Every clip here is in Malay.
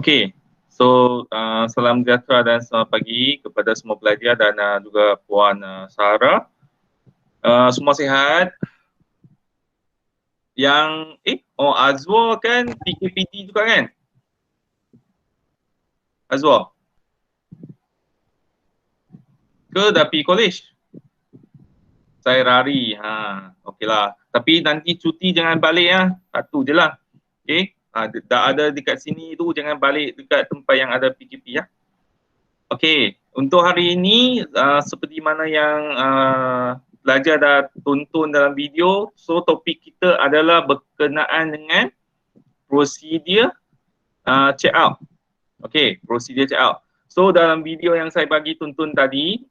Okey. So, salam sejahtera dan selamat pagi kepada semua pelajar dan juga Puan Sarah. Semua sihat? Yang Azwar kan PKPT juga kan? Azwar? Ke dah pergi college? Saya rari. Okeylah. Tapi nanti cuti jangan balik ya. Satu je lah. Okey. Dah ada dekat sini tu, jangan balik dekat tempat yang ada PKP ya. Okey, untuk hari ini seperti mana yang pelajar dah tonton dalam video, so topik kita adalah berkenaan dengan prosedur check out. Okey, prosedur check out. So dalam video yang saya bagi tonton tadi,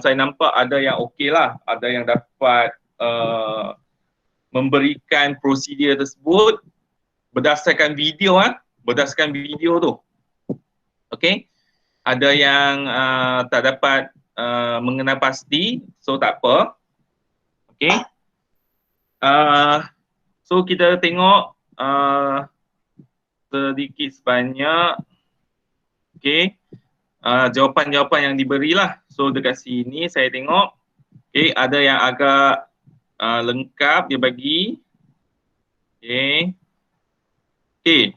saya nampak ada yang okey lah, ada yang dapat memberikan prosedur tersebut berdasarkan video tu. Okey. Ada yang tak dapat mengenal pasti, so tak apa. Okey. So kita tengok sedikit sebanyak. Okey. Jawapan-jawapan yang diberilah. So dekat sini saya tengok. Okey, ada yang agak lengkap dia bagi. Okey. Okey.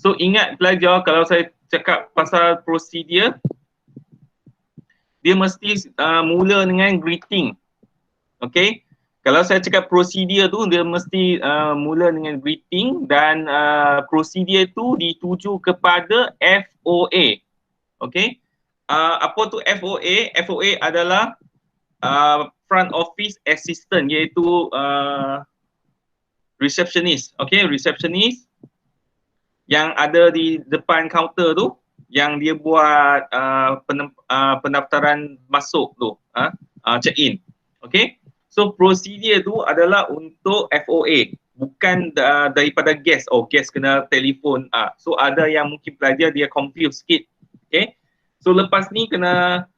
So ingat pelajar, kalau saya cakap pasal prosedur, dia mesti mula dengan greeting. Okey. Kalau saya cakap prosedur tu, dia mesti mula dengan greeting dan prosedur tu dituju kepada FOA. Okey. Apa tu FOA? FOA adalah front office assistant, iaitu receptionist. Okey, receptionist yang ada di depan kaunter tu, yang dia buat pendaftaran masuk tu, check in. Okey. So prosedur tu adalah untuk FOA, bukan daripada guest. Guest kena telefon. So ada yang mungkin pelajar dia confuse sikit. Okey. So lepas ni kena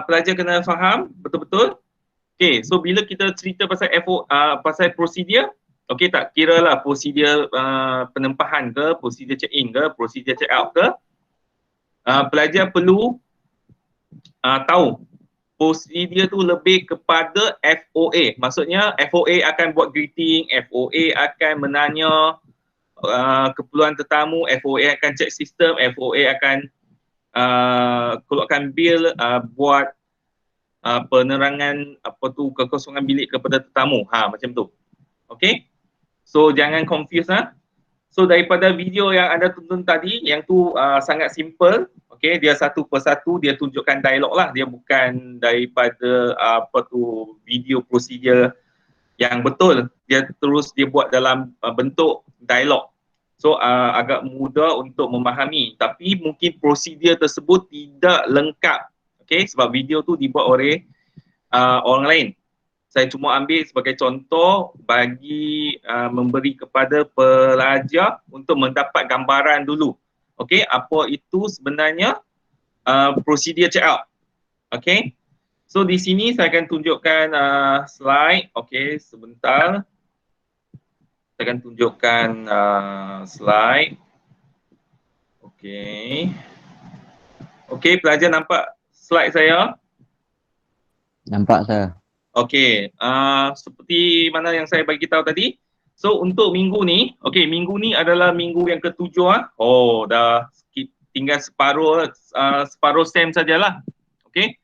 pelajar kena faham betul-betul. Okey, so bila kita cerita pasal pasal prosedur, okey, tak kira lah prosedur penempahan ke, prosedur check-in ke, prosedur check-out ke, pelajar perlu tahu prosedur tu lebih kepada FOA. Maksudnya FOA akan buat greeting, FOA akan menanya keperluan tetamu, FOA akan check sistem, FOA akan keluarkan bil, buat penerangan kekosongan bilik kepada tetamu. Macam tu. Okey. So jangan confuse So daripada video yang anda tonton tadi, yang tu sangat simple. Okey, dia satu persatu dia tunjukkan dialog lah. Dia bukan daripada video prosedur yang betul. Dia buat dalam bentuk dialog. So agak mudah untuk memahami, tapi mungkin prosedur tersebut tidak lengkap. Okey, sebab video tu dibuat oleh orang lain. Saya cuma ambil sebagai contoh bagi memberi kepada pelajar untuk mendapat gambaran dulu. Okey, apa itu sebenarnya prosedur check out. Okey. So di sini saya akan tunjukkan slide. Okey, sebentar. Saya akan tunjukkan slide. Okey. Okey, pelajar nampak slide saya? Nampak saya. Okey, seperti mana yang saya bagi tahu tadi. So untuk minggu ni, okey, minggu ni adalah minggu yang ketujuh. Dah tinggal separuh sem sajalah. Okey.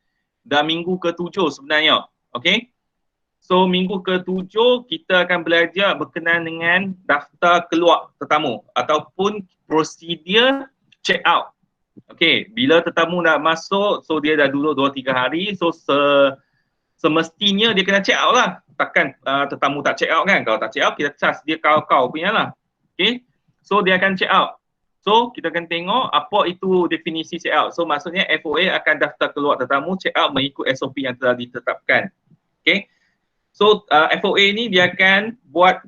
Dah minggu ketujuh sebenarnya. Okey. So minggu ketujuh kita akan belajar berkenaan dengan daftar keluar tetamu ataupun prosedur check out. Okey, bila tetamu nak masuk, so dia dah duduk 2-3 hari, so semestinya dia kena check out lah. Takkan tetamu tak check out kan? Kalau tak check out, kita charge dia kau punya lah. Okay. So dia akan check out. So kita akan tengok apa itu definisi check out. So maksudnya FOA akan daftar keluar tetamu, check out mengikut SOP yang telah ditetapkan. Okay. So FOA ni dia akan buat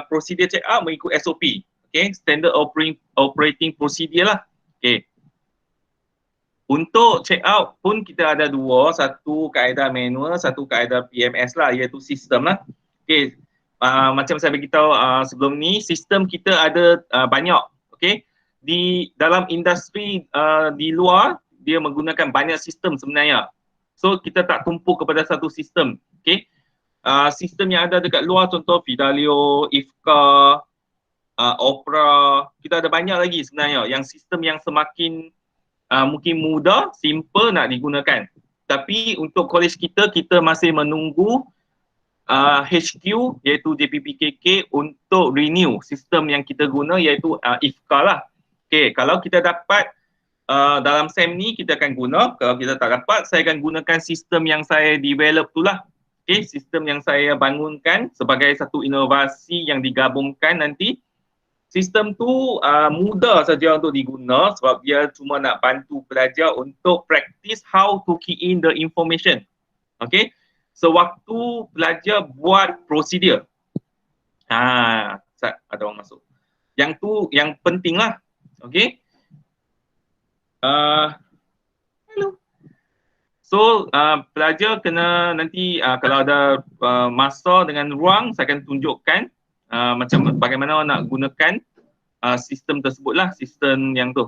prosedur check out mengikut SOP. Okay. Standard operating procedure lah. Okay. Untuk check out pun kita ada dua, satu kaedah manual, satu kaedah PMS lah, iaitu sistem lah. Okey, macam saya beritahu sebelum ni, sistem kita ada banyak. Okey, di dalam industri di luar dia menggunakan banyak sistem sebenarnya. So kita tak tumpu kepada satu sistem. Okay. Sistem yang ada dekat luar contoh Fidelio, IFCA, Opera, kita ada banyak lagi sebenarnya yang sistem yang semakin mungkin mudah, simple nak digunakan. Tapi untuk college kita masih menunggu HQ iaitu JPPKK untuk renew sistem yang kita guna iaitu IFCA lah. Okay, kalau kita dapat dalam SEM ni kita akan guna, kalau kita tak dapat saya akan gunakan sistem yang saya develop tu lah. Okay, sistem yang saya bangunkan sebagai satu inovasi yang digabungkan nanti. Sistem tu mudah saja untuk diguna sebab dia cuma nak bantu pelajar untuk practice how to key in the information. Okay, sewaktu pelajar buat prosedur. Ada orang masuk. Yang tu yang penting lah. Okay. Hello. So pelajar kena nanti kalau ada masa dengan ruang saya akan tunjukkan macam bagaimana nak gunakan sistem tersebut lah, sistem yang tu.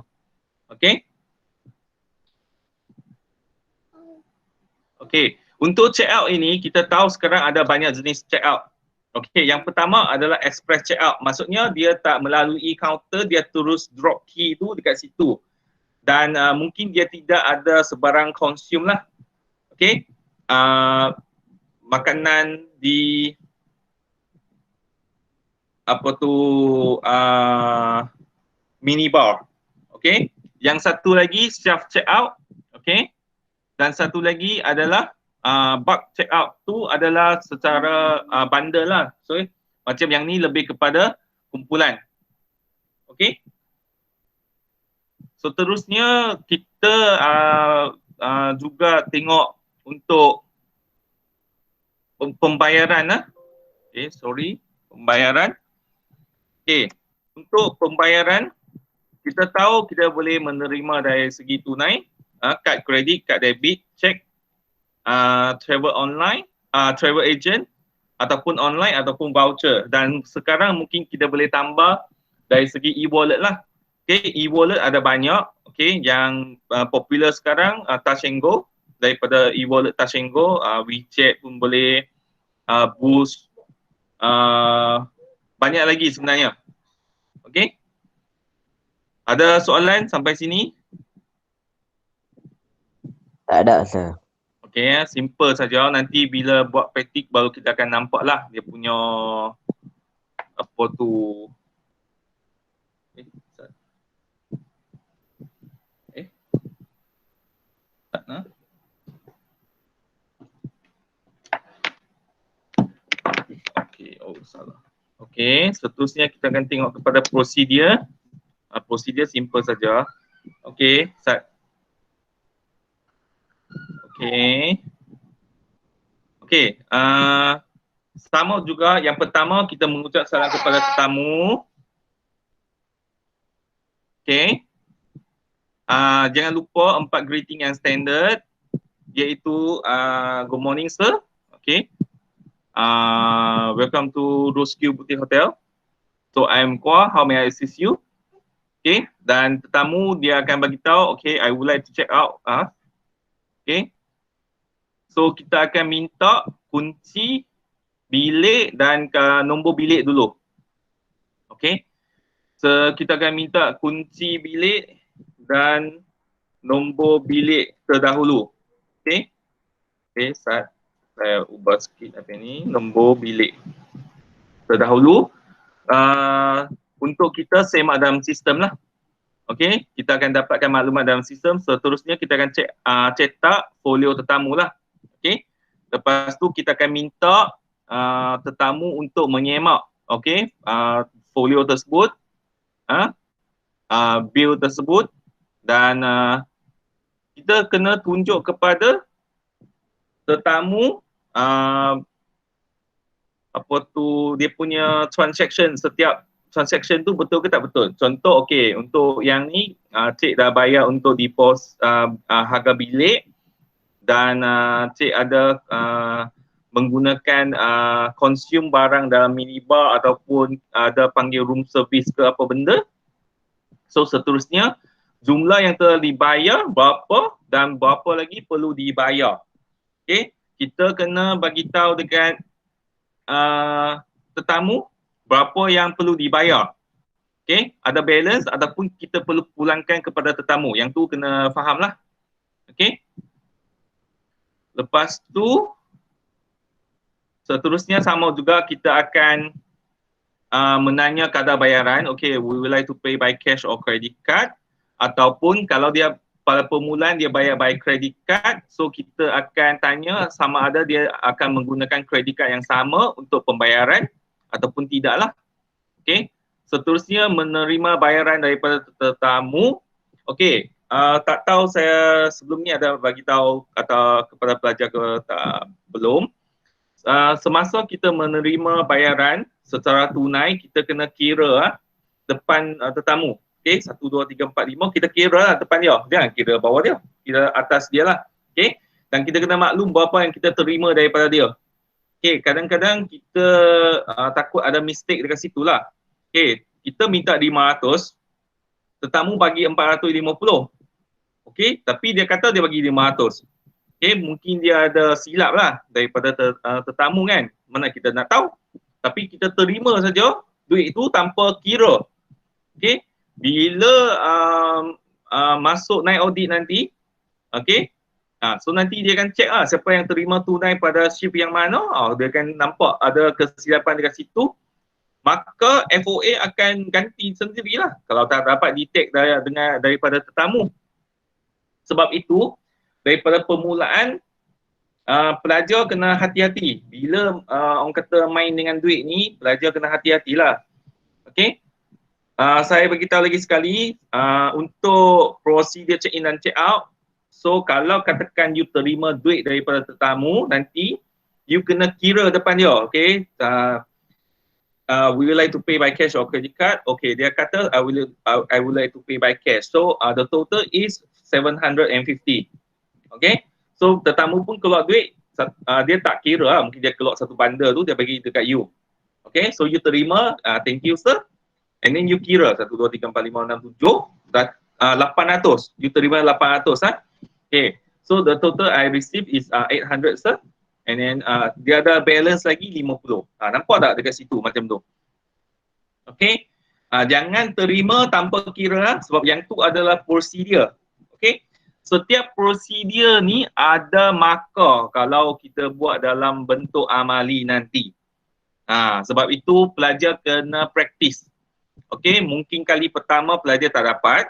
Okay. Okay. Untuk check out ini kita tahu sekarang ada banyak jenis check out. Okay, yang pertama adalah express check out. Maksudnya dia tak melalui counter, dia terus drop key tu dekat situ. Dan mungkin dia tidak ada sebarang consume lah. Okay. Makanan di minibar. Okay. Yang satu lagi self check out. Okay. Dan satu lagi adalah bulk check out tu adalah secara bundle lah. So macam yang ni lebih kepada kumpulan. Okay. So terusnya kita juga tengok untuk pembayaran lah. Okay, sorry. Pembayaran. Okay. Untuk pembayaran, kita tahu kita boleh menerima dari segi tunai, kad kredit, kad debit, cek, travel online, travel agent, ataupun online ataupun voucher. Dan sekarang mungkin kita boleh tambah dari segi e-wallet lah. Okay, e-wallet ada banyak. Okay, yang popular sekarang Touch and Go. Daripada e-wallet Touch and Go, WeChat pun boleh, Boost, banyak lagi sebenarnya. Okay. Ada soalan sampai sini? Tak ada, sir. Okay, simple saja. Nanti bila buat praktik baru kita akan nampak lah dia punya apa tu. Okay, salah. Okay, seterusnya kita akan tengok kepada prosedur. Prosedur simple saja. Okay, start. Okay. Okay, sama juga yang pertama kita mengucap salam kepada tetamu. Okay. Jangan lupa 4 greeting yang standard iaitu good morning sir. Okay. Welcome to Rosekill Boutique Hotel. So I am Kwa, how may I assist you? Okay, dan tetamu dia akan bagi tahu, okay, I would like to check out. Okay. So kita akan minta kunci bilik dan nombor bilik dulu. Okay. So kita akan minta kunci bilik dan nombor bilik terdahulu. Okay. Okay, saya ubah sikit apa ni, nombor bilik terdahulu. Untuk kita semak dalam sistem lah. Okay, kita akan dapatkan maklumat dalam sistem. Seterusnya kita akan cetak folio tetamu lah. Okay, lepas tu kita akan minta tetamu untuk menyemak, okay, folio tersebut, bil tersebut, dan kita kena tunjuk kepada tetamu apa tu dia punya transaction, setiap transaction tu betul ke tak betul. Contoh, okay, untuk yang ni cik dah bayar untuk deposit harga bilik dan cik ada menggunakan consume barang dalam minibar ataupun ada panggil room service ke apa benda. So seterusnya jumlah yang telah dibayar berapa dan berapa lagi perlu dibayar. Okay, kita kena bagi tahu dekat tetamu berapa yang perlu dibayar. Okay, ada balance ataupun kita perlu pulangkan kepada tetamu. Yang tu kena faham lah. Okay. Lepas tu, seterusnya sama juga kita akan menanya kadar bayaran. Okay, we would like to pay by cash or credit card. Ataupun kalau dia pada permulaan dia bayar by credit card, so kita akan tanya sama ada dia akan menggunakan credit card yang sama untuk pembayaran ataupun tidak lah. Okay. Seterusnya menerima bayaran daripada tetamu. Okey, tak tahu saya sebelum ni ada bagi tahu atau kepada pelajar ke tak, belum. Semasa kita menerima bayaran secara tunai, kita kena kira depan tetamu. Okey, 1, 2, 3, 4, 5 kita kira depan dia. Jangan kira bawah dia, kira atas dia lah. Okey, dan kita kena maklum berapa yang kita terima daripada dia. Okey, kadang-kadang kita takut ada mistake dekat situ lah. Okay, kita minta 500, tetamu bagi 450. Okay, tapi dia kata dia bagi 500. Okay, mungkin dia ada silap lah daripada tetamu kan. Mana kita nak tahu. Tapi kita terima saja duit itu tanpa kira. Okay, bila masuk naik audit nanti, okay, so nanti dia akan check lah siapa yang terima tunai pada shift yang mana. Dia akan nampak ada kesilapan dekat situ. Maka FOA akan ganti sendirilah kalau tak dapat detect daripada tetamu. Sebab itu, daripada permulaan, pelajar kena hati-hati. Bila orang kata main dengan duit ni, pelajar kena hati-hatilah. Okay? Saya beritahu lagi sekali, untuk prosedur check in dan check out, so kalau katakan you terima duit daripada tetamu, nanti you kena kira depan dia. Okay? We would like to pay by cash or credit card. Okay, dia kata I would like to pay by cash. So the total is 750. Okay, so tetamu pun keluar duit, dia tak kira lah. Mungkin dia keluar satu bundle tu dia bagi dekat you. Okay, so you terima, thank you sir. And then you kira 1, 2, 3, 4, 5, 6, 7 dan 800. You terima 800 lah. Okay, so the total I receive is 800 sir. And then dia ada balance lagi 50. Nampak tak dekat situ macam tu? Okay. Jangan terima tanpa kira sebab yang tu adalah prosedur. Okay. Setiap prosedur ni ada markah kalau kita buat dalam bentuk amali nanti. Sebab itu pelajar kena praktis. Okay. Mungkin kali pertama pelajar tak dapat.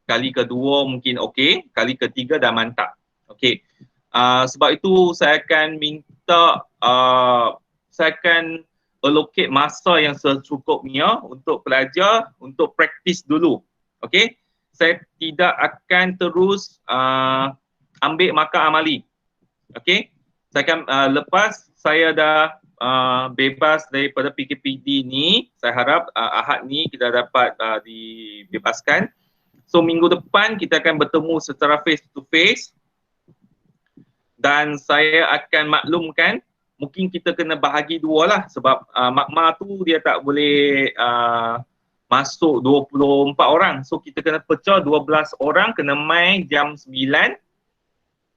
Kali kedua mungkin okay. Kali ketiga dah mantap. Okay. Sebab itu saya akan minta, saya akan allocate masa yang secukupnya untuk pelajar untuk praktis dulu. Okay, saya tidak akan terus ambil markah amali. Okay, saya akan lepas saya dah bebas daripada PKPD ni, saya harap Ahad ni kita dapat dibebaskan. So minggu depan kita akan bertemu secara face to face. Dan saya akan maklumkan, mungkin kita kena bahagi dua lah sebab makma tu dia tak boleh masuk 24 orang. So kita kena pecah 12 orang kena mai jam 9.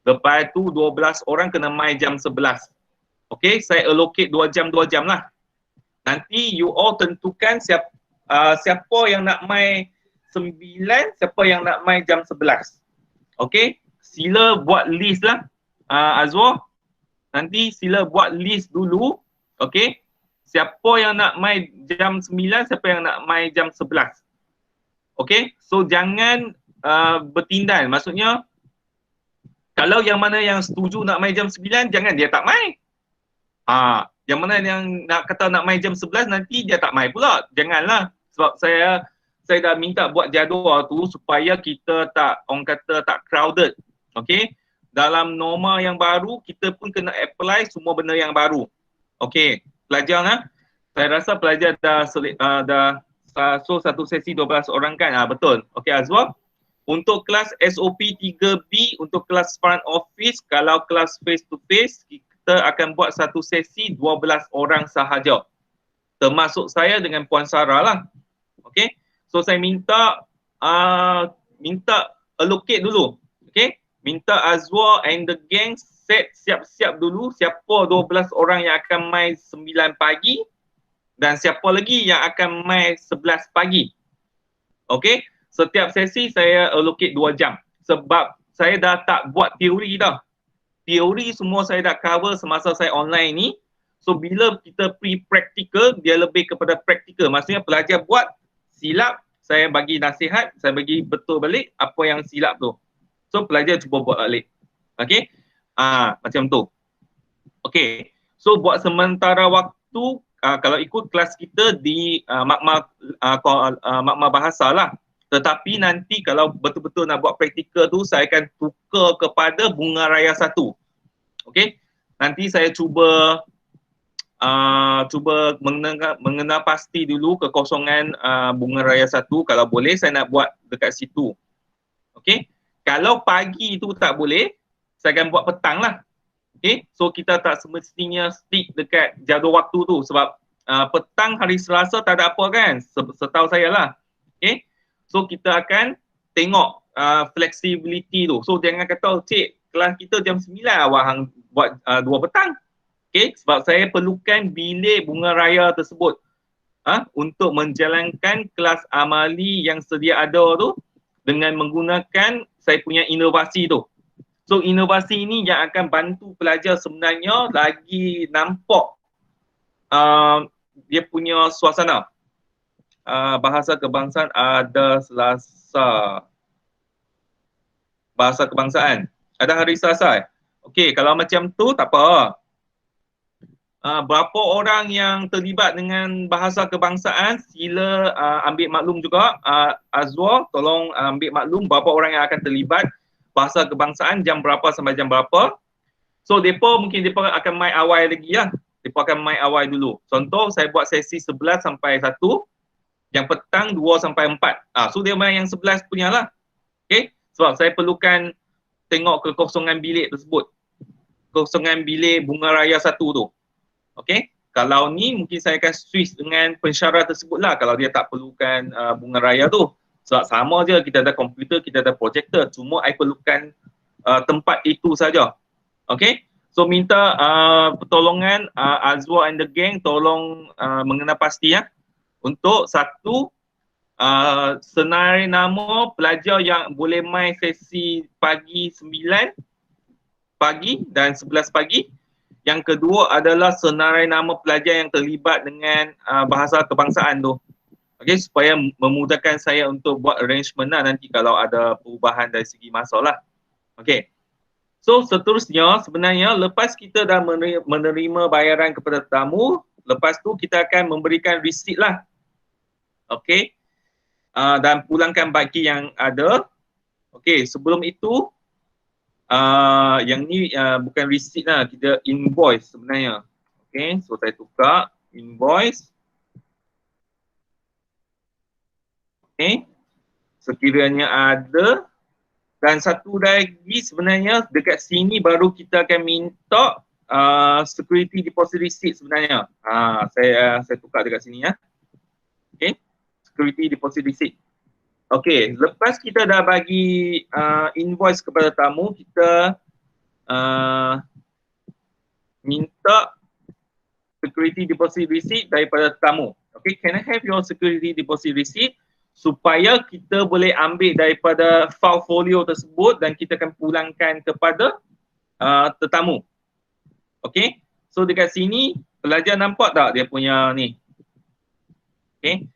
Lepas tu 12 orang kena mai jam 11. Okay, saya allocate 2 jam lah. Nanti you all tentukan siapa yang nak mai 9, siapa yang nak mai jam 11. Okay, sila buat list lah. Azwar, nanti sila buat list dulu. Okay, siapa yang nak mai jam 9, siapa yang nak mai jam 11. Okay, so jangan bertindan. Maksudnya, kalau yang mana yang setuju nak mai jam 9, jangan dia tak mai. Yang mana yang nak kata nak mai jam 11, nanti dia tak mai pula. Janganlah. Sebab saya dah minta buat jadual tu supaya kita tak, orang kata tak crowded. Okay, dalam norma yang baru, kita pun kena apply semua benda yang baru. Okay, pelajar lah. Saya rasa pelajar dah so satu sesi 12 orang kan? Betul. Okay Azwar. Untuk kelas SOP 3B, untuk kelas front office, kalau kelas face to face, kita akan buat satu sesi 12 orang sahaja. Termasuk saya dengan Puan Sarah lah. Okay, so saya minta minta allocate dulu. Okay, minta Azwar and the gang set siap-siap dulu siapa 12 orang yang akan main 9 pagi dan siapa lagi yang akan main 11 pagi. Okay, setiap sesi saya allocate 2 jam sebab saya dah tak buat teori dah. Teori semua saya dah cover semasa saya online ni. So bila kita pre-practical, dia lebih kepada practical. Maksudnya pelajar buat, silap, saya bagi nasihat, saya bagi betul balik apa yang silap tu. So pelajar cuba buat balik. Okay, macam tu. Okay, so buat sementara waktu, kalau ikut kelas kita di makma bahasa lah. Tetapi nanti kalau betul-betul nak buat praktikal tu, saya akan tukar kepada bunga raya 1. Okay, nanti saya cuba mengenal pasti dulu kekosongan bunga raya 1. Kalau boleh saya nak buat dekat situ. Okay, kalau pagi tu tak boleh, saya akan buat petang lah. Okay, so kita tak semestinya stick dekat jadual waktu tu sebab petang hari Selasa tak ada apa kan, setahu saya lah. Okay, so kita akan tengok flexibility tu. So jangan kata, cik, kelas kita jam 9 awak hang buat 2 petang. Okay, sebab saya perlukan bilik bunga raya tersebut untuk menjalankan kelas amali yang sedia ada tu dengan menggunakan saya punya inovasi tu. So inovasi ini yang akan bantu pelajar sebenarnya lagi nampak dia punya suasana. Bahasa kebangsaan ada Selasa. Bahasa kebangsaan ada hari Selasa. Okey, kalau macam tu tak apa. Berapa orang yang terlibat dengan bahasa kebangsaan, sila ambil maklum juga. Azwar, tolong ambil maklum berapa orang yang akan terlibat bahasa kebangsaan, jam berapa sampai jam berapa. So mereka mungkin mereka akan main awal lagi lah. Mereka akan main awal dulu. Contoh saya buat sesi 11 sampai 1, yang petang 2 sampai 4. So dia main yang 11 punya lah. Okay, sebab saya perlukan tengok kekosongan bilik tersebut. Kekosongan bilik bunga raya 1 tu. Okay, kalau ni mungkin saya akan switch dengan pensyarah tersebut lah kalau dia tak perlukan bunga raya tu. Sebab sama je, kita ada komputer, kita ada projektor. Cuma I perlukan tempat itu saja. Okay, so minta pertolongan Azwar and the gang, tolong mengenal pasti ya. Untuk satu, senarai nama pelajar yang boleh main sesi pagi 9 pagi dan 11 pagi. Yang kedua adalah senarai nama pelajar yang terlibat dengan bahasa kebangsaan tu. Okay, supaya memudahkan saya untuk buat arrangement lah nanti kalau ada perubahan dari segi masa lah. Okay, so seterusnya sebenarnya lepas kita dah menerima bayaran kepada tetamu, lepas tu kita akan memberikan receipt lah. Okay, dan pulangkan baki yang ada. Okay, sebelum itu yang ni bukan receipt lah, kita invoice sebenarnya. Okay, so saya tukar invoice. Okay, sekiranya ada. Dan satu lagi sebenarnya dekat sini baru kita akan minta security deposit receipt sebenarnya. Saya tukar dekat sini ya. Okay, security deposit receipt. Okay, lepas kita dah bagi invoice kepada tamu, kita minta security deposit receipt daripada tamu. Okay, can I have your security deposit receipt supaya kita boleh ambil daripada file folio tersebut dan kita akan pulangkan kepada tetamu. Okay, so dekat sini pelajar nampak tak dia punya ni? Okay,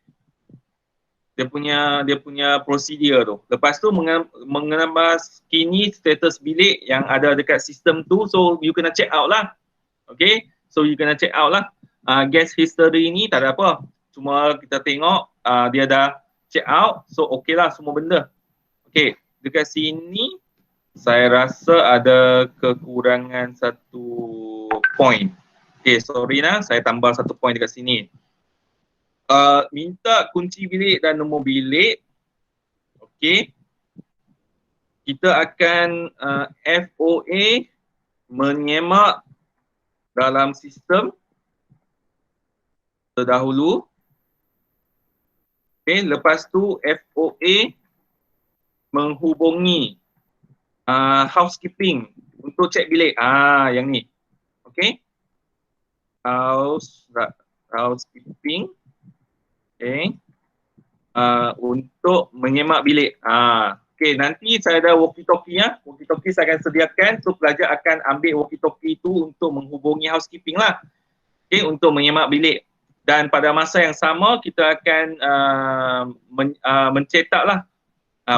dia punya prosedur tu. Lepas tu menambah kini status bilik yang ada dekat sistem tu, so you kena check out lah. Okay, so you kena check out lah. Guest history ni tak ada apa, cuma kita tengok dia dah check out, so okay lah semua benda. Okay, dekat sini saya rasa ada kekurangan satu point. Okay, sorry lah, saya tambah satu point dekat sini. Minta kunci bilik dan nombor bilik. Okay, kita akan FOA menyemak dalam sistem terdahulu. Okay, lepas tu FOA menghubungi housekeeping untuk cek bilik. Yang ni. Okey. Housekeeping. Okey. Untuk menyemak bilik. Okey, nanti saya ada walkie-talkie ya. Walkie-talkie saya akan sediakan, so pelajar akan ambil walkie-talkie itu untuk menghubungi housekeeping lah. Okey, untuk menyemak bilik. Dan pada masa yang sama kita akan mencetak lah.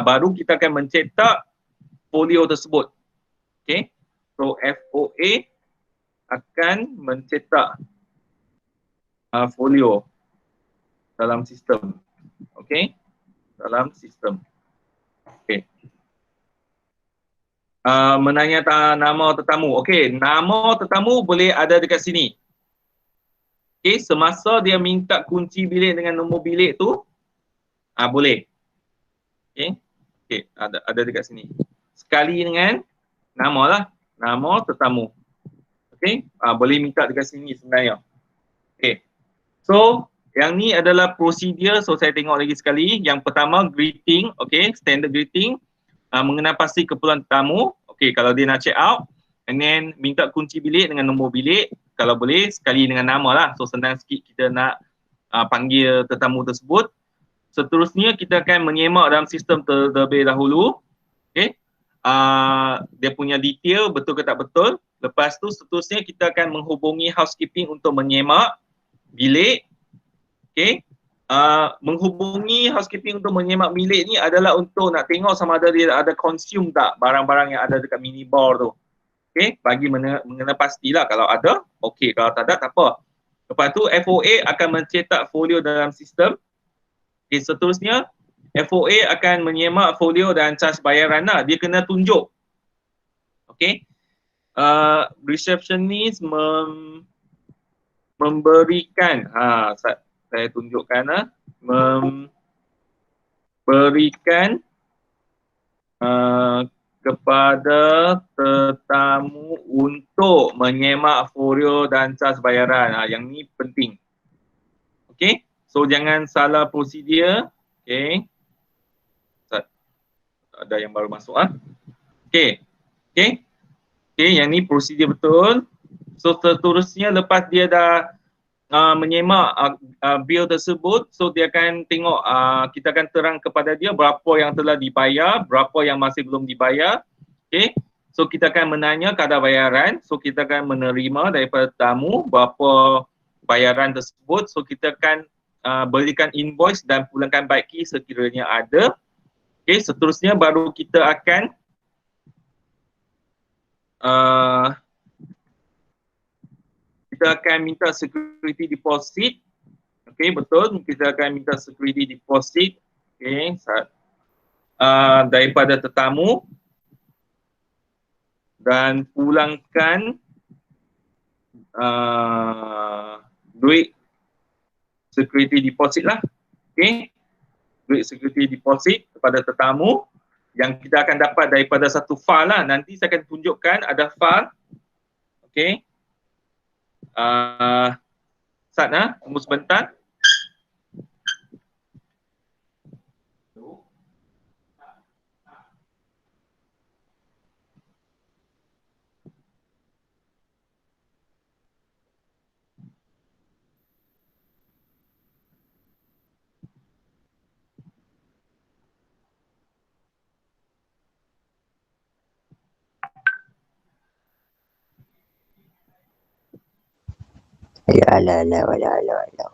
Baru kita akan mencetak folio tersebut. Okey. So FOA akan mencetak folio dalam sistem. Okey. Dalam sistem. Okey. Menanya nama tetamu. Okey, nama tetamu boleh ada dekat sini. Okey, semasa dia minta kunci bilik dengan nombor bilik tu, boleh. Okey. Okey, ada dekat sini. Sekali dengan nama lah, nama tetamu. Okey, boleh minta dekat sini sebenarnya. Okey. So, yang ni adalah prosedur. So, saya tengok lagi sekali. Yang pertama, greeting. Okey, standard greeting. Mengenal pasti keperluan tetamu. Okey, kalau dia nak check out. And then, minta kunci bilik dengan nombor bilik. Kalau boleh, sekali dengan nama lah. So, senang sikit kita nak panggil tetamu tersebut. Seterusnya, kita akan menyemak dalam sistem terlebih dahulu. Okey. Dia punya detail, betul ke tak betul. Lepas tu, seterusnya kita akan menghubungi housekeeping untuk menyemak bilik. Okey. Menghubungi housekeeping untuk menyemak bilik ni adalah untuk nak tengok sama ada dia ada consume tak barang-barang yang ada dekat minibar tu. Okey, bagi mengenal pastilah kalau ada, okey, kalau tak ada tak apa. Lepas tu FOA akan mencetak folio dalam sistem. Okey, seterusnya FOA akan menyemak folio dan cas bayaran lah. Dia kena tunjuk. Okey. Receptionist memberikan saya tunjukkan memberikan kepada tetamu untuk menyemak folio dan cas bayaran. Yang ni penting. Okey, so jangan salah prosedur. Okey, ada yang baru masuk Okey, okey, okey, yang ni prosedur betul. So seterusnya lepas dia dah menyemak bil tersebut, so dia akan tengok, kita akan terang kepada dia berapa yang telah dibayar, berapa yang masih belum dibayar. Okay, so kita akan menanya kadar bayaran, so kita akan menerima daripada tamu berapa bayaran tersebut, so kita akan berikan invoice dan pulangkan baik key sekiranya ada. Okay, seterusnya baru kita akan minta security deposit. Okey, betul. Kita akan minta security deposit. Okey, daripada tetamu dan pulangkan duit security deposit lah. Okey, duit security deposit kepada tetamu yang kita akan dapat daripada satu file lah. Nanti saya akan tunjukkan ada file. Okey. Tunggu sebentar. Ya la la wala la wala.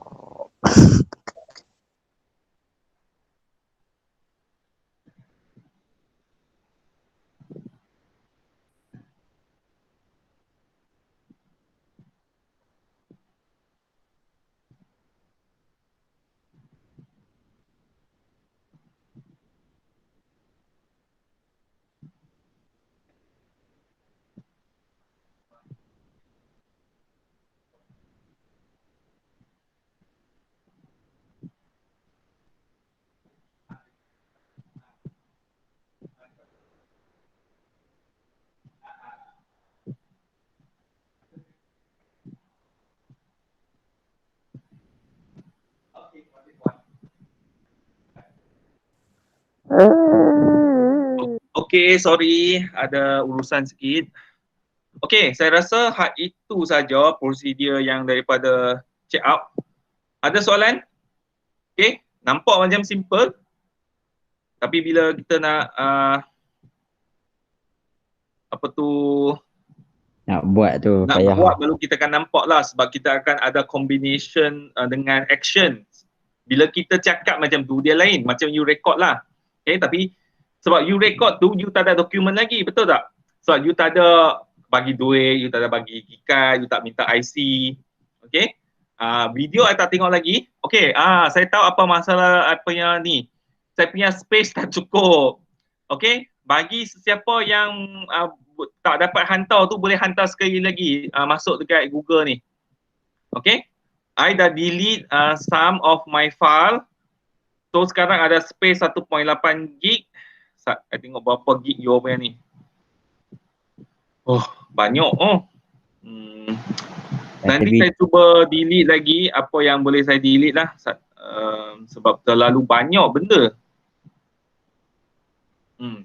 Okay, sorry ada urusan sikit. Okay, saya rasa itu saja prosedur yang daripada check out. Ada soalan? Okay, nampak macam simple. Tapi bila kita nak apa tu, Nak buat tu nak payah. buat baru kita akan nampak lah, sebab kita akan ada combination dengan action. Bila kita cakap macam tu dia lain, macam you record lah. Okay, tapi sebab you record tu you tak ada dokumen lagi, betul tak? Sebab you tak ada bagi duit, you tak ada bagi gikat, you tak minta IC. Okay, video I tak tengok lagi. Okay, saya tahu apa masalah apa yang ni. Saya punya space tak cukup. Okay, bagi sesiapa yang tak dapat hantar tu boleh hantar sekali lagi masuk dekat Google ni. Okay, I dah delete some of my file. So sekarang ada space 1.8 gig. I tengok berapa gig you punya ni. Oh, banyak Nanti saya cuba delete lagi apa yang boleh saya delete lah. Sebab terlalu banyak benda.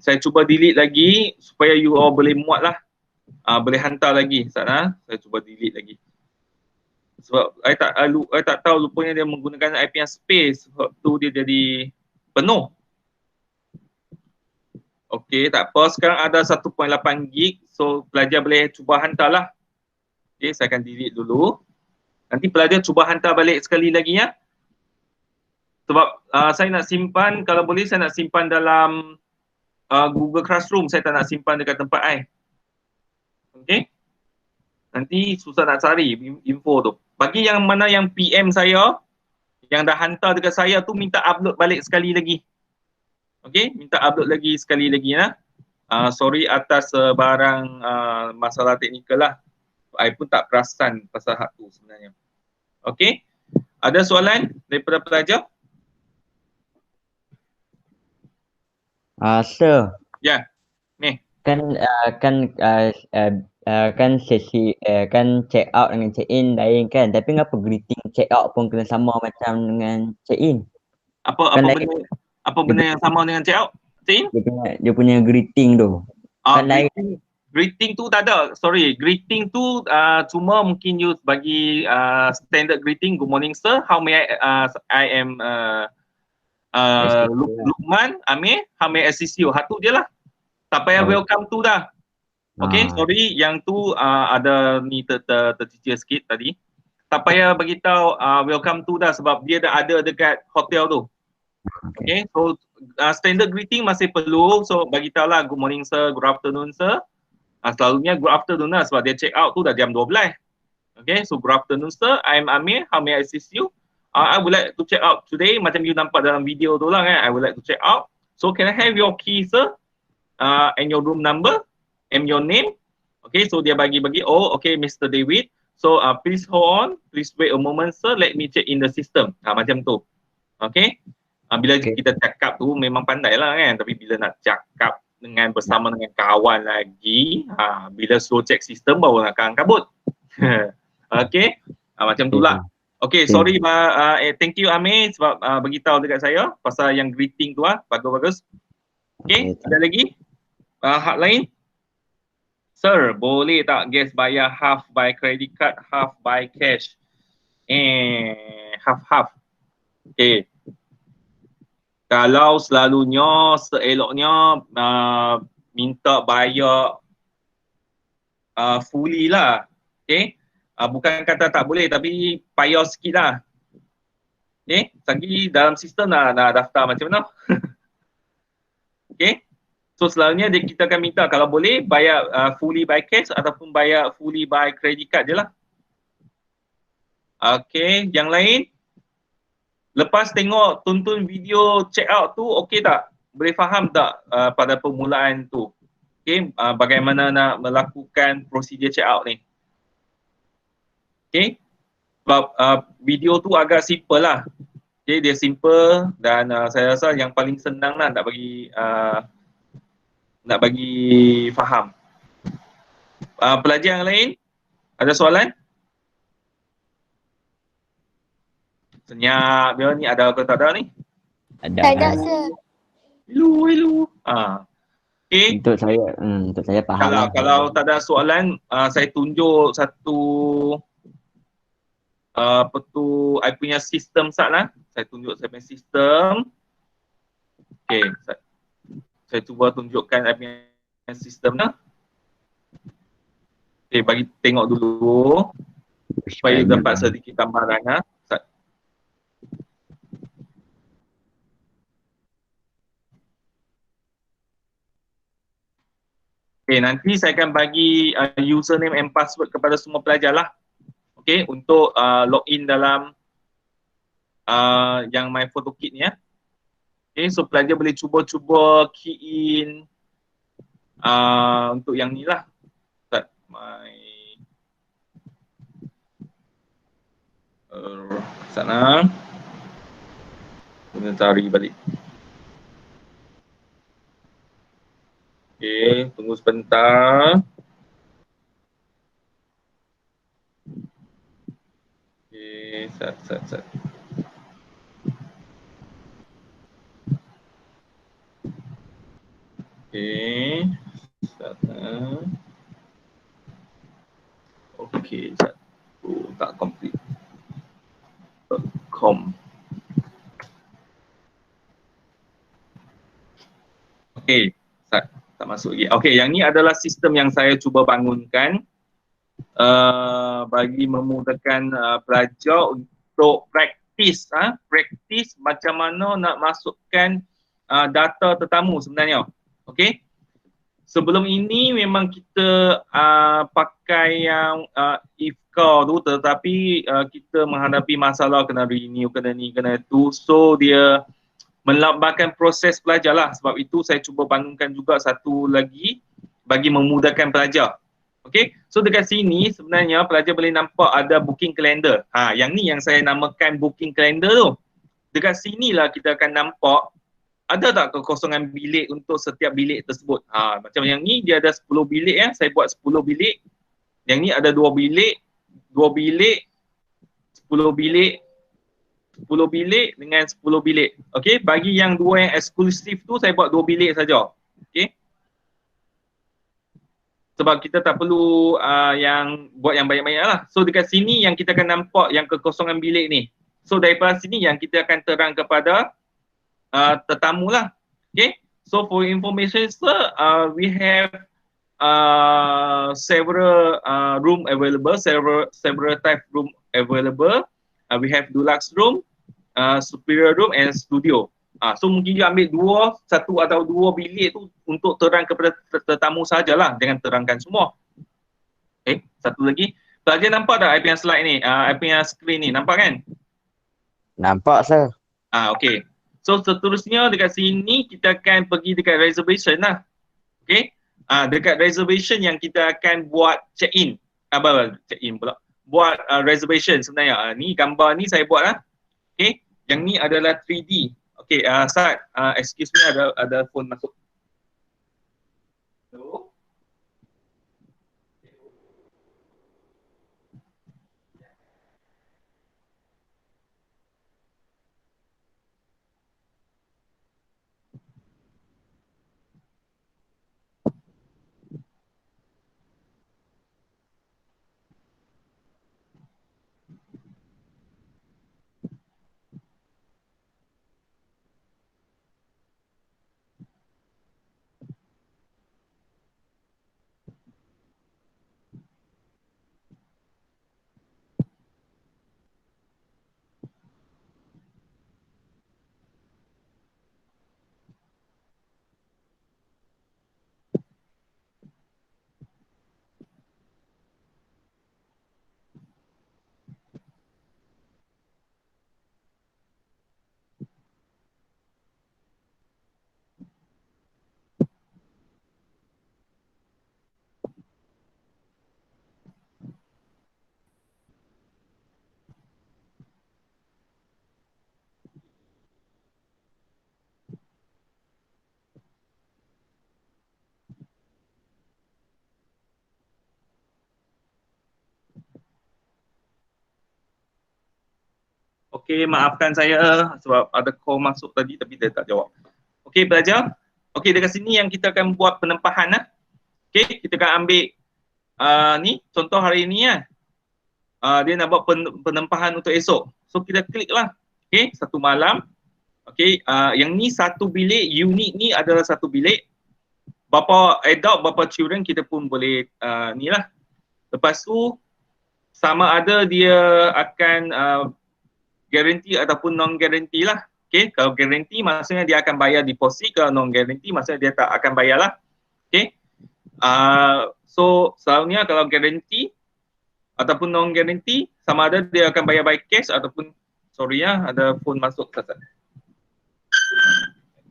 Saya cuba delete lagi supaya you all boleh muat lah. Boleh hantar lagi. Saya cuba delete lagi. Sebab I tak tahu, lupanya dia menggunakan I punya space. Sebab tu dia jadi penuh. Okay, tak apa. Sekarang ada 1.8 gig. So pelajar boleh cuba hantar lah. Okay, saya akan delete dulu. Nanti pelajar cuba hantar balik sekali lagi ya. Sebab saya nak simpan, kalau boleh saya nak simpan dalam Google Classroom. Saya tak nak simpan dekat tempat I. Okay. Nanti susah nak cari info tu. Bagi yang mana yang PM saya, yang dah hantar dekat saya tu, minta upload balik sekali lagi. Okay, minta upload lagi sekali lagi ya. Sorry atas barang masalah teknikal lah. I pun tak perasan pasal hak tu sebenarnya. Okay, ada soalan daripada pelajar? Sir. Ya, ni. Kan sesi kan check out dengan check in lain kan, tapi ngapa greeting check out pun kena sama macam dengan check in? Apa benda yang sama dengan check out? Check in? Dia punya greeting tu. Kan lain. Greeting tu tak ada. Sorry, greeting tu cuma mungkin you bagi standard greeting. Good morning sir. How may I am Lukman Amir. How may I assist you? Hatu je lah. Tak payah welcome tu dah. Okay, sorry, yang tu ada ni tercicir sikit tadi. Tak payah bagi tahu welcome to dah sebab dia dah ada dekat hotel tu. Okay, so standard greeting masih perlu. So bagi tahu lah, good morning sir, good afternoon sir. Selalunya good afternoon lah sebab dia check out tu dah jam 12. Okay, so good afternoon sir, I'm Amir, how may I assist you? I would like to check out today, macam you nampak dalam video tu lah kan. I would like to check out. So can I have your key sir? And your room number? And your name. Okay, so dia bagi, oh okay Mr. David. So please hold on, please wait a moment sir, let me check in the system. Macam tu. Okay. Bila kita cakap tu memang pandai lah kan, tapi bila nak cakap dengan bersama dengan kawan lagi, bila suruh check sistem baru nak kabut. Okay, macam tu lah. Okay, sorry thank you Amir sebab beritahu dekat saya pasal yang greeting tu bagus-bagus. Okay, ada lagi? Hak lain? Sir, boleh tak guest bayar half by credit card, half by cash? Half-half. Okay. Kalau selalunya, seeloknya minta bayar fully lah. Okay. Bukan kata tak boleh tapi payah sikit lah. Okay. Lagi dalam sistem nak daftar macam mana? Okay. So selalunya kita akan minta kalau boleh bayar fully by cash ataupun bayar fully by credit card je lah. Okay, yang lain? Lepas tengok tonton video check out tu, okay tak? Boleh faham tak pada permulaan tu? Okay, bagaimana nak melakukan prosedur check out ni? Okay, sebab video tu agak simple lah. Okay, dia simple dan saya rasa yang paling senang lah nak bagi faham. Pelajar yang lain ada soalan? Senyap dia ni, ada ke tak ada ni? Ada. Tak ada sir. Hello. Okay. Untuk saya faham lah. Kalau tak ada soalan, saya tunjuk satu apa tu, I punya sistem sat lah. Saya tunjuk saya punya sistem. Okay, saya cuba tunjukkan I punya sistem lah. Okay, bagi tengok dulu supaya dapat sedikit gambaran lah. Okay, nanti saya akan bagi username and password kepada semua pelajar lah. Okay, untuk login dalam yang My Photo Kit ni ya. Okay, so pelajar boleh cuba-cuba key in untuk yang ni lah. Start my sana. Kita cari balik. Okay, tunggu sebentar. Okay, set. Okay, sana. Okay, satu tak complete. .com. Okay, tak masuk lagi. Okay, yang ni adalah sistem yang saya cuba bangunkan bagi memudahkan pelajar untuk praktis macam mana nak masukkan data tetamu sebenarnya. Okay. Sebelum ini memang kita pakai yang IFCA tu, tetapi kita menghadapi masalah kena renew, kena ni, kena tu. So dia melambatkan proses pelajar lah. Sebab itu saya cuba bangunkan juga satu lagi bagi memudahkan pelajar. Okay, so dekat sini sebenarnya pelajar boleh nampak ada booking calendar. Yang ni yang saya namakan booking calendar tu. Dekat sinilah kita akan nampak ada tak kekosongan bilik untuk setiap bilik tersebut. Macam yang ni dia ada 10 bilik ya, saya buat 10 bilik. Yang ni ada 2 bilik, 2 bilik, 10 bilik, 10 bilik dengan 10 bilik. Okey, bagi yang dua yang eksklusif tu saya buat 2 bilik saja. Okey. Sebab kita tak perlu yang buat yang banyak-banyak lah. So dekat sini yang kita akan nampak yang kekosongan bilik ni. So daripada sini yang kita akan terang kepada tetamu lah. Okay. So for information sir, we have several room available, several type room available. We have deluxe room, superior room and studio. So mungkin dia ambil satu atau dua bilik tu untuk terang kepada tetamu sajalah, jangan terangkan semua. Okay, satu lagi. Pelajar nampak tak I punya slide ni, I punya screen ni, nampak kan? Nampak sir. Okay. So seterusnya dekat sini kita akan pergi dekat reservation lah. Okay. Dekat reservation yang kita akan buat check-in. Check-in pula. Buat reservation sebenarnya. Ni gambar ni saya buat lah. Okay. Yang ni adalah 3D. Okay, Sat, excuse me, ada phone masuk. Hello? Okey, maafkan saya sebab ada call masuk tadi tapi dia tak jawab. Okey, pelajar. Okey, dekat sini yang kita akan buat penempahan lah. Okey, kita akan ambil ni contoh hari ni lah. Dia nak buat penempahan untuk esok. So kita klik lah. Okey, satu malam. Okey, yang ni satu bilik, unit ni adalah satu bilik. Berapa adult, berapa children kita pun boleh ni lah. Lepas tu sama ada dia akan guarantee ataupun non guarantee lah. Okey, kalau guarantee maksudnya dia akan bayar deposit, kalau non guarantee maksudnya dia tak akan bayar lah. Okey. So selalunya kalau guarantee ataupun non guarantee sama ada dia akan bayar by cash ataupun sorry ya, ada phone masuk saja.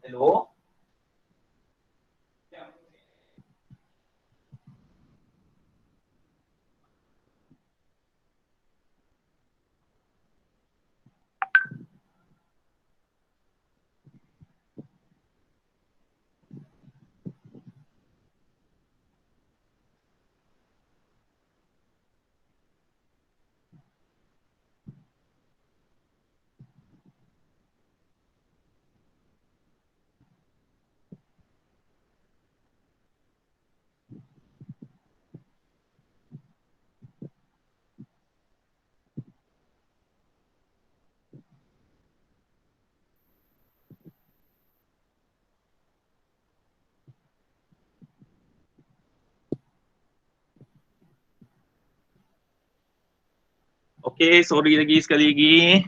Hello. Okey, sorry lagi sekali lagi.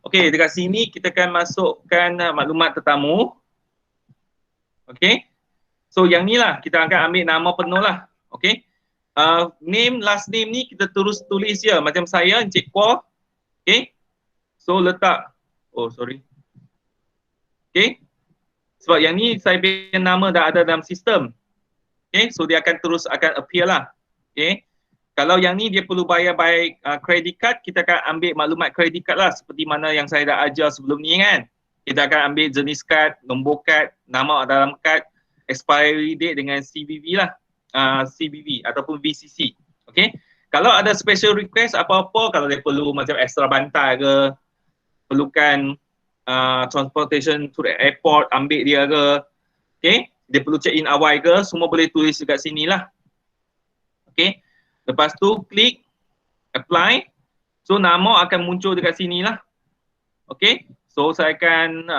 Okey, dekat sini kita akan masukkan maklumat tetamu. Okey. So yang ni lah kita akan ambil nama penuh lah. Okey. Name, last name ni kita terus tulis je macam saya Encik Kwa. Okey. So letak sorry. Okey. Sebab yang ni saya punya nama dah ada dalam sistem. Okey, so dia akan terus akan appear lah. Okey. Kalau yang ni dia perlu bayar by credit card, kita akan ambil maklumat credit card lah seperti mana yang saya dah ajar sebelum ni kan. Kita akan ambil jenis kad, nombor kad, nama dalam kad, expiry date dengan CVV lah. CVV ataupun VCC. Okey. Kalau ada special request apa-apa, kalau dia perlu macam extra bantal ke, perlukan transportation to the airport, ambil dia ke, okey, dia perlu check in awal ke, semua boleh tulis dekat sini lah. Okey. Lepas tu klik apply. So nama akan muncul dekat sini lah. Okey. So saya akan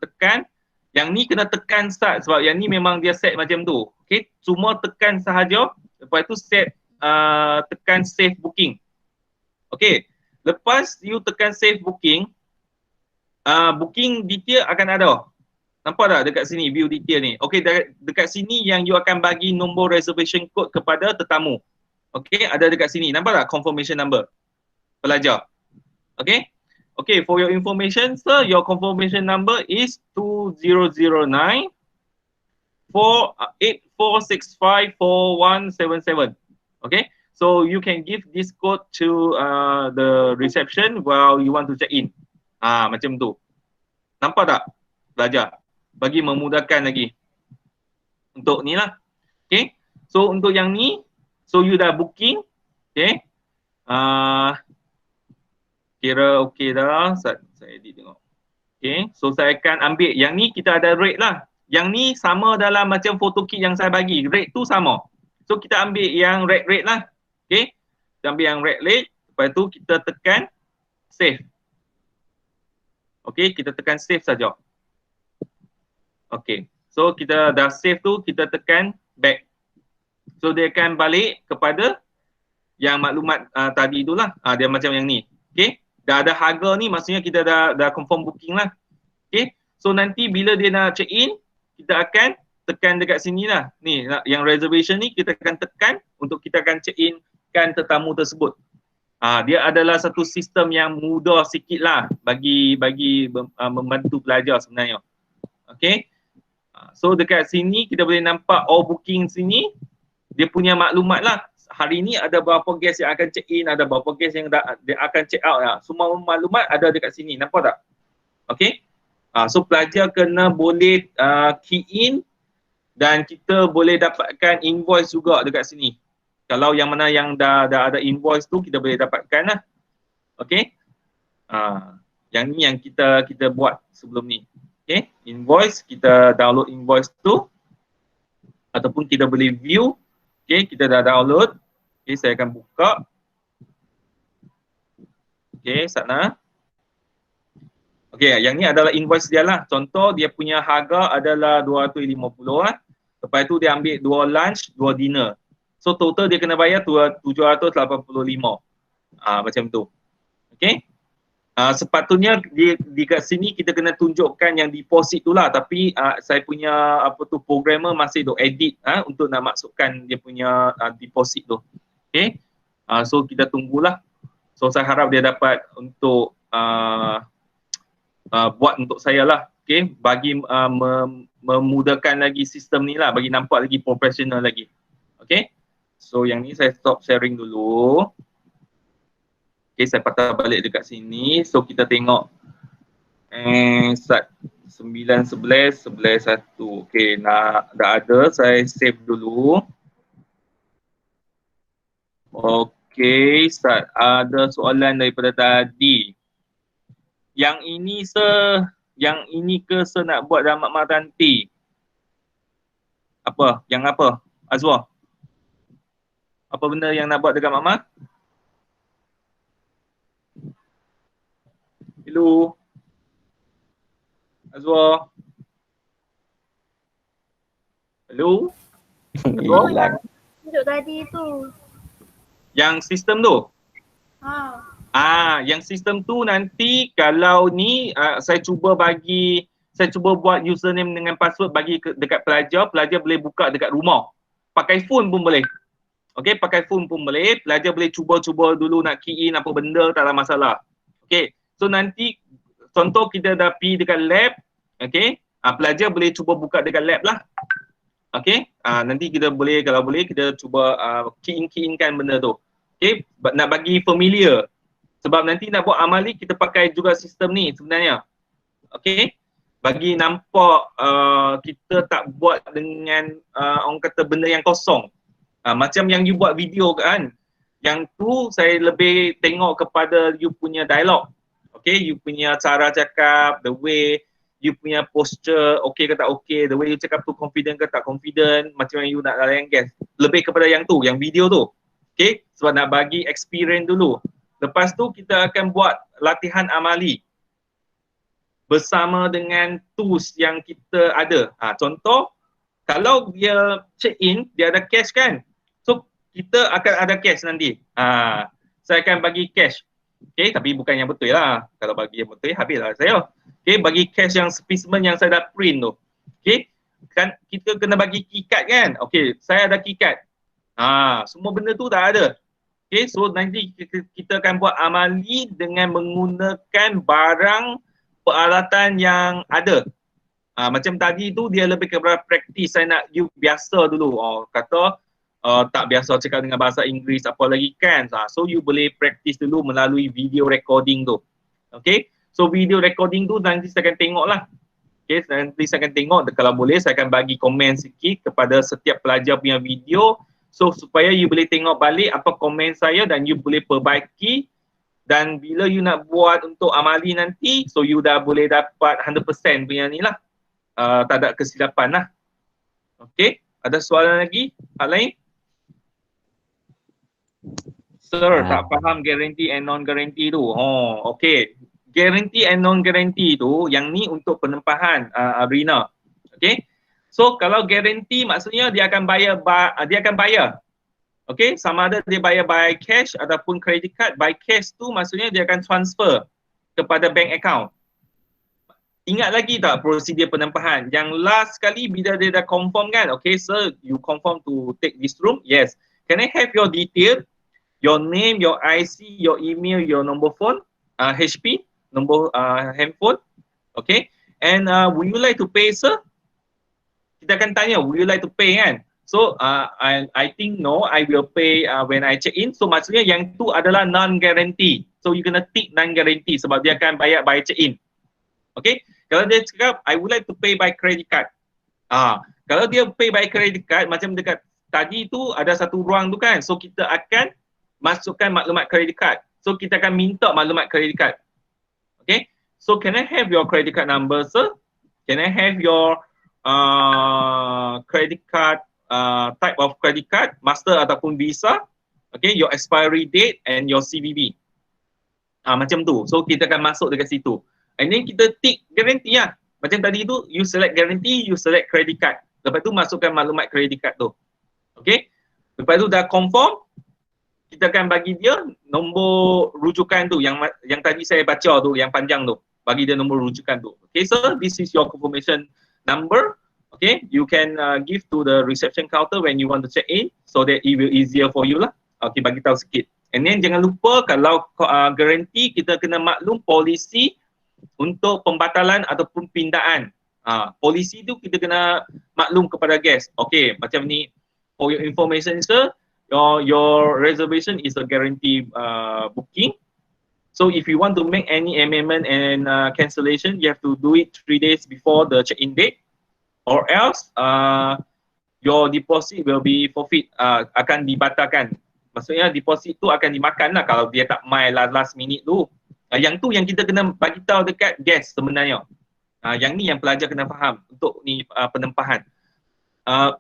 tekan. Yang ni kena tekan start sebab yang ni memang dia set macam tu. Okey. Cuma tekan sahaja. Lepas tu set tekan save booking. Okey. Lepas you tekan save booking, booking detail akan ada. Nampak tak dekat sini view detail ni? Okey, dekat sini yang you akan bagi nombor reservation code kepada tetamu. Okey, ada dekat sini. Nampak tak confirmation number pelajar? Okey. Okey, for your information, sir, your confirmation number is 2009 84654177. Okay, so you can give this code to the reception while you want to check in. Macam tu. Nampak tak? Pelajar. Bagi memudahkan lagi. Untuk ni lah. Okay, so untuk yang ni, so you dah booking. Okay. Kira okey dah. Saya edit tengok. Okay, so saya akan ambil yang ni, kita ada rate lah. Yang ni sama dalam macam photo kit yang saya bagi. Rate tu sama. So kita ambil yang rate lah. Okay, kita ambil yang rate. Lepas tu kita tekan save. Okay, kita tekan save saja. Okay, so kita dah save tu, kita tekan back. So dia akan balik kepada yang maklumat tadi itulah. Dia macam yang ni. Okay, dah ada harga ni, maksudnya kita dah confirm booking lah. Okay, so nanti bila dia nak check in, kita akan tekan dekat sini lah. Ni yang reservation ni kita akan tekan untuk kita akan check in kan tetamu tersebut. Dia adalah satu sistem yang mudah sikit lah bagi membantu pelajar sebenarnya. Okay, so dekat sini kita boleh nampak all booking sini. Dia punya maklumat lah. Hari ni ada berapa guest yang akan check in, ada berapa guest yang dia akan check out lah. Semua maklumat ada dekat sini. Nampak tak? Okay. So pelajar kena boleh key in dan kita boleh dapatkan invoice juga dekat sini. Kalau yang mana yang dah ada invoice tu kita boleh dapatkan lah. Okay. Yang ni yang kita buat sebelum ni. Okay. invoice, kita download invoice tu ataupun kita boleh view. Okay, kita dah download. Okay, saya akan buka. Okay, sana. Okay, yang ni adalah invoice dia lah. Contoh dia punya harga adalah 250 lah. Lepas tu dia ambil 2 lunch, 2 dinner. So total dia kena bayar 785. Macam tu. Okay. Sepatutnya di kat sini kita kena tunjukkan yang deposit tu lah, tapi saya punya programmer masih duk edit untuk nak masukkan dia punya deposit tu. Okay. So kita tunggulah. So saya harap dia dapat untuk buat untuk saya lah. Okay. Bagi memudahkan lagi sistem ni lah, bagi nampak lagi profesional lagi. Okay. So yang ni saya stop sharing dulu. Okay, saya patah balik dekat sini. So kita tengok 9, 11, 11, 1. Okay, dah ada. Saya save dulu. Okay, start. Ada soalan daripada tadi. Yang ini ke nak buat dalam makmal nanti? Apa? Yang apa? Azwar? Apa benda yang nak buat dekat makmal? Hello. Azwar. Hello. Hilang. Tunjuk tadi tu. Yang sistem tu? Yang sistem tu nanti kalau ni saya cuba buat username dengan password bagi dekat pelajar boleh buka dekat rumah. Pakai phone pun boleh. Okey, pakai phone pun boleh. Pelajar boleh cuba-cuba dulu nak key in apa benda, tak ada masalah. Okey. So nanti contoh kita dah pergi dekat lab, okey, pelajar boleh cuba buka dekat lab lah. Okey, nanti kita boleh, kalau boleh kita cuba key in-kan benda tu. Okey, nak bagi familiar. Sebab nanti nak buat amali kita pakai juga sistem ni sebenarnya. Okey, bagi nampak kita tak buat dengan orang kata benda yang kosong. Macam yang you buat video kan, yang tu saya lebih tengok kepada you punya dialog. Okay, you punya cara cakap, the way you punya posture, okay ke tak okay, the way you cakap tu confident ke tak confident, macam yang you nak layan guest. Lebih kepada yang tu, yang video tu. Okay, sebab nak bagi experience dulu. Lepas tu kita akan buat latihan amali bersama dengan tools yang kita ada. Contoh, kalau dia check in, dia ada cash kan? So, kita akan ada cash nanti. Saya akan bagi cash. Okay, tapi bukan yang betul lah. Kalau bagi yang betul, habislah saya. Okay, bagi cash yang specimen yang saya dah print tu. Okay, kan kita kena bagi keycard kan? Okay, saya ada keycard. Semua benda tu dah ada. Okay, so nanti kita akan buat amali dengan menggunakan barang peralatan yang ada. Macam tadi tu dia lebih kepada praktis. Saya nak you biasa dulu. Kata tak biasa cakap dengan bahasa Inggeris apa lagi kan. So you boleh praktis dulu melalui video recording tu. Okay. So video recording tu nanti saya akan tengok lah. Okay, nanti saya akan tengok. Kalau boleh saya akan bagi komen sikit kepada setiap pelajar punya video. So supaya you boleh tengok balik apa komen saya dan you boleh perbaiki. Dan bila you nak buat untuk amali nanti, so you dah boleh dapat 100% punya ni lah. Tak ada kesilapan lah. Okay, ada soalan lagi? Hal lain? Sir, tak faham guarantee and non-guarantee tu. Okay. Guarantee and non-guarantee tu, yang ni untuk penempahan Rina. Okay. So, kalau guarantee maksudnya dia akan bayar. Okay, sama ada dia bayar by cash ataupun credit card. By cash tu maksudnya dia akan transfer kepada bank account. Ingat lagi tak prosedur penempahan? Yang last sekali bila dia dah confirm kan, okay sir, you confirm to take this room? Yes. Can I have your detail? Your name, your IC, your email, your number phone, HP, number handphone. Okay. And would you like to pay sir? Kita akan tanya, would you like to pay kan? So I think no, I will pay when I check in. So maksudnya yang tu adalah non-guarantee. So you kena tick non-guarantee sebab dia akan bayar by check in. Okay. Kalau dia cakap I would like to pay by credit card. Kalau dia pay by credit card macam dekat tadi tu ada satu ruang tu kan. So kita akan masukkan maklumat credit card. So kita akan minta maklumat credit card. Okay. So can I have your credit card number sir? Can I have your credit card, type of credit card, Master ataupun Visa, okay, your expiry date and your CVV. Macam tu. So kita akan masuk dekat situ. And then kita tick guarantee lah. Macam tadi tu, you select guarantee, you select credit card. Lepas tu masukkan maklumat credit card tu. Okay. Lepas tu dah confirm, kita akan bagi dia nombor rujukan tu yang tadi saya baca tu, yang panjang tu. Bagi dia nombor rujukan tu. Okay, sir, this is your confirmation number. Okay, you can give to the reception counter when you want to check in so that it will easier for you lah. Okay, bagi tahu sikit. And then jangan lupa kalau guarantee, kita kena maklum polisi untuk pembatalan ataupun pindaan. Polisi tu kita kena maklum kepada guest. Okay, macam ni. For your information, sir, your reservation is a guarantee booking. So if you want to make any amendment and cancellation, you have to do it 3 days before the check-in date, or else your deposit will be forfeit, akan dibatalkan. Maksudnya deposit tu akan dimakan lah kalau dia tak mai last minute tu. Yang tu yang kita kena bagi tahu dekat guest sebenarnya. Yang ni yang pelajar kena faham untuk ni penempahan.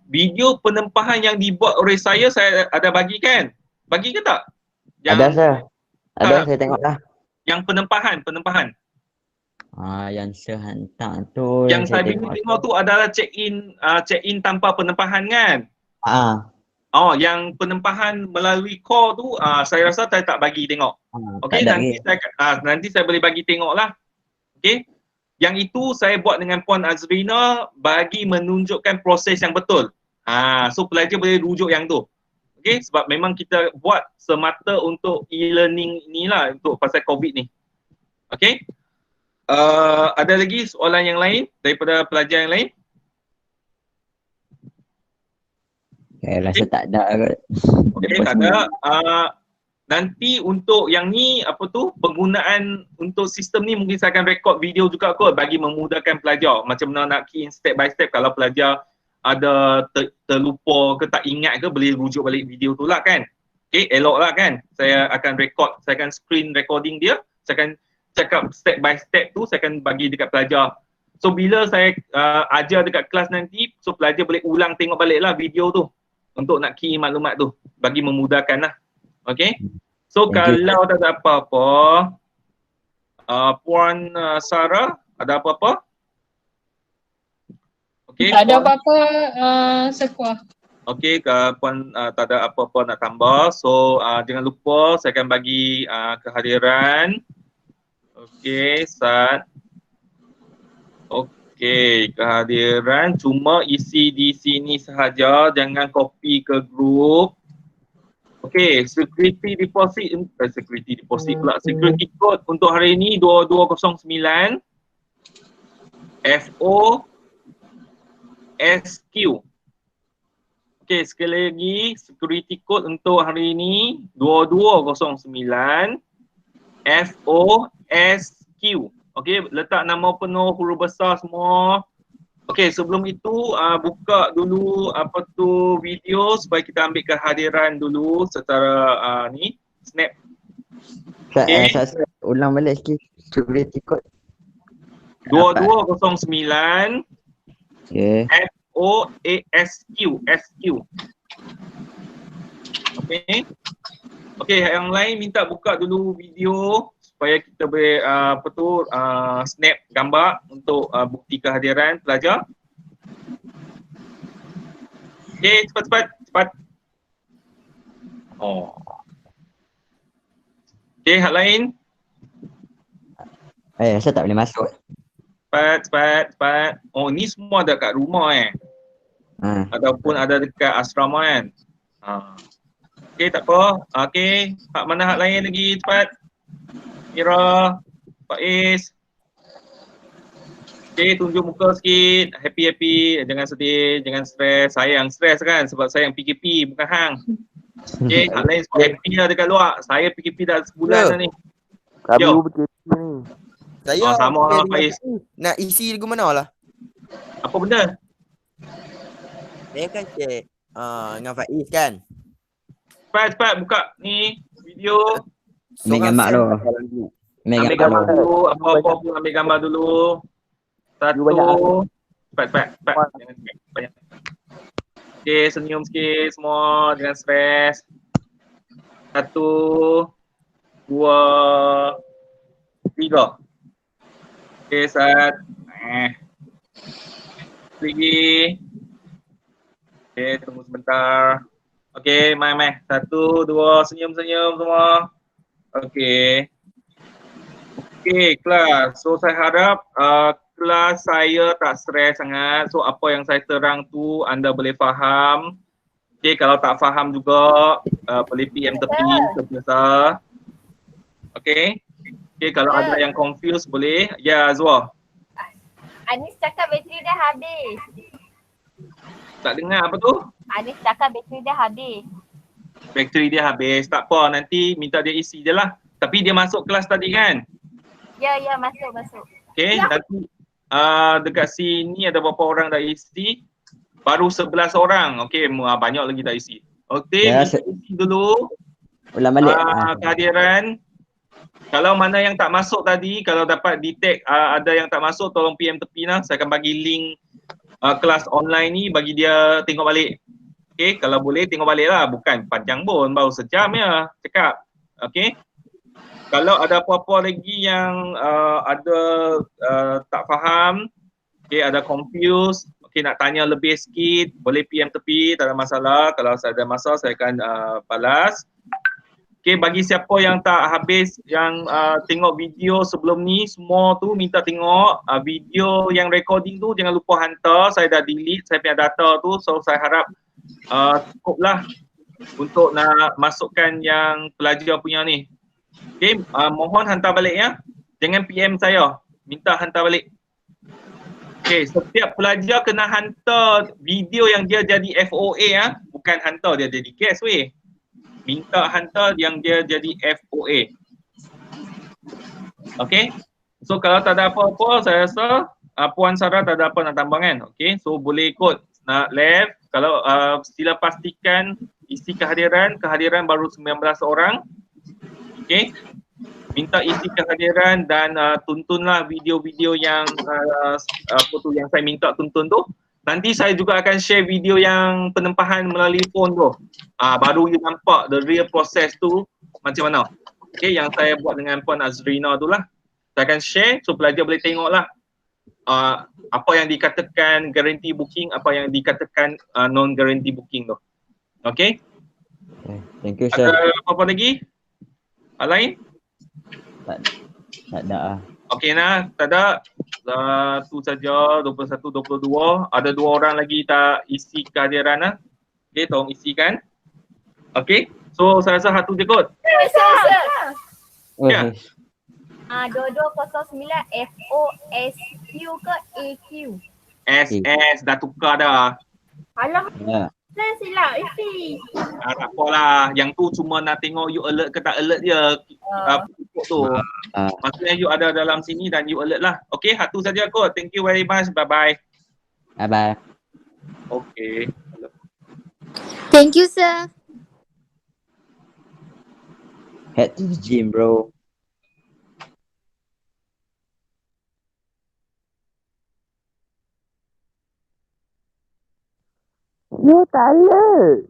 Video penempahan yang dibuat oleh saya ada bagi kan? Bagi ke tak? Ada sir. Ada, saya tengok dah. Yang penempahan. Yang saya hantar tu. Yang saya tengok tu adalah check-in tanpa penempahan kan? Yang penempahan melalui call tu saya rasa saya tak bagi tengok. Okey, nanti saya boleh bagi tengok lah. Okey. Yang itu saya buat dengan Puan Azrina bagi menunjukkan proses yang betul. So pelajar boleh rujuk yang tu. Okey, sebab memang kita buat semata untuk e-learning ni lah, untuk pasal COVID ni. Okey. Ada lagi soalan yang lain daripada pelajar yang lain? Rasa tak ada kot. Okay, tak ada. Nanti untuk yang ni, penggunaan untuk sistem ni mungkin saya akan rekod video juga kot bagi memudahkan pelajar. Macam mana nak key in step by step, kalau pelajar ada terlupa ke tak ingat ke, boleh rujuk balik video tu lah kan. Okay, elok lah kan. Saya akan rekod, saya akan screen recording dia. Saya akan cakap step by step tu, saya akan bagi dekat pelajar. So bila saya ajar dekat kelas nanti, so pelajar boleh ulang tengok balik lah video tu untuk nak key maklumat tu, bagi memudahkan lah. Okay. So kalau tak ada apa-apa, Puan Sarah, ada apa-apa? Okay, tak ada apa-apa, Sekuah. Okay, Puan tak ada apa-apa nak tambah. So jangan lupa saya akan bagi kehadiran. Okay, Sat. Okay, kehadiran cuma isi di sini sahaja, jangan copy ke grup. Okay, security deposit pula. Security code untuk hari ini 2209 FOSQ. Okay, sekali lagi security code untuk hari ini 2209 FOSQ. Okay, letak nama penuh, huruf besar semua. Okay, sebelum itu buka dulu video supaya kita ambil kehadiran dulu secara snap. Okay. Saya ulang balik sikit security code 2209 FOSQ. Okay. Okay, yang lain minta buka dulu video supaya kita boleh snap gambar untuk bukti kehadiran pelajar. Okay, cepat. Okay, hal lain? Saya tak boleh masuk. Cepat. Oh, ni semua ada kat rumah ataupun ada dekat asrama kan. Okay, tak apa. Okay, hak mana hak lain lagi, cepat. Mira, Faiz. Okay, tunjuk muka sikit. Happy. Jangan sedih, jangan stres. Saya yang stres kan sebab saya yang PKP, bukan hang. Okay, hal lain semua happy lah dekat luar. Saya PKP dah sebulan dah ni. Baru PKP ni. Saya sama lah Faiz. Nak isi lagu mana lah? Apa benda? Saya kan check dengan Faiz kan. Cepat buka ni video. Ambil gambar dulu. Ambil gambar dulu, apa-apa pun ambil gambar dulu. Satu. banyak. Cepat. Jangan cepat. Banyak. Okay, senyum sikit semua. Jangan stres. 1, 2, 3. Okay, Sat. Lagi. Okay, tunggu sebentar. Okay, mai. 1, 2, senyum semua. Okay. Okay, kelas. So, saya harap kelas saya tak stres sangat. So, apa yang saya terang tu anda boleh faham. Okay, kalau tak faham juga boleh PM tepi sebiasa. Okay. Okay, kalau ada yang confused boleh. Ya, Azwar. Anis cakap bateri dah habis. Tak dengar apa tu? Anis cakap bateri dah habis. Bateri dia habis. Tak apa, nanti minta dia isi je lah. Tapi dia masuk kelas tadi kan? Ya, masuk. Okay, nanti dekat sini ada berapa orang dah isi? Baru 11 orang. Okay, banyak lagi tak isi. Okay, Ya, minta isi dulu Ulang balik. kehadiran. Kalau mana yang tak masuk tadi, kalau dapat detect ada yang tak masuk, tolong PM tepi lah. Saya akan bagi link kelas online ni bagi dia tengok balik. Okay, kalau boleh tengok balik lah. Bukan panjang pun, baru sejam ya cakap. Okay. Kalau ada apa-apa lagi yang ada tak faham, okay, ada confused, okay, nak tanya lebih sikit, boleh PM tepi, tak ada masalah. Kalau saya ada masalah, saya akan balas. Okay, bagi siapa yang tak habis, yang tengok video sebelum ni, semua tu minta tengok video yang recording tu, jangan lupa hantar. Saya dah delete saya punya data tu, so saya harap cukup lah untuk nak masukkan yang pelajar punya ni. Okay, mohon hantar balik ya. Jangan PM saya, minta hantar balik. Okay, setiap pelajar kena hantar video yang dia jadi FOA ya. Bukan hantar dia jadi guest weh. Minta hantar yang dia jadi FOA. Okay, so kalau tak ada apa-apa, saya rasa Puan Sarah tak ada apa nak tambah kan. Okay, so boleh ikut nak left. Kalau sila pastikan isi kehadiran baru 19 orang. Okay, minta isi kehadiran dan tontonlah video-video yang yang saya minta tonton tu. Nanti saya juga akan share video yang penempahan melalui phone tu. Baru you nampak the real process tu macam mana. Okay, yang saya buat dengan Puan Azrina tu lah. Saya akan share so pelajar boleh tengok lah apa yang dikatakan guarantee booking, apa yang dikatakan non guarantee booking tu. Okay. Thank you, sir. Ada apa-apa lagi? Lain? Tak ada. Okey nah, tak ada. Tu saja 21 22. Ada 2 orang lagi tak isi kehadiran lah. Okey, tolong isikan. Okey. So saya rasa satu je kot. Ya. 2209 FOSQ ke AQ? SS dah tukar dah. Alah, Ya. saya silap isi. Tak apalah. Yang tu cuma nak tengok you alert ke tak alert je. Pokok tu. Maksudnya you ada dalam sini dan you alert lah. Okey, satu saja kot. Thank you very much. Bye-bye. Bye-bye. Okey. Thank you, sir. Head to the gym, bro. You tak alert.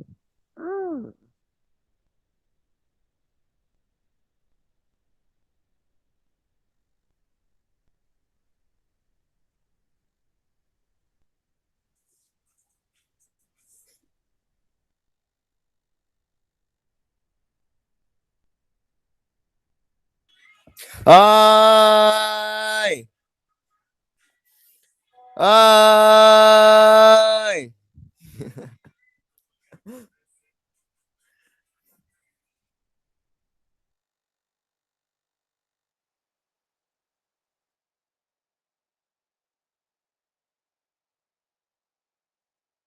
Hai. Hai.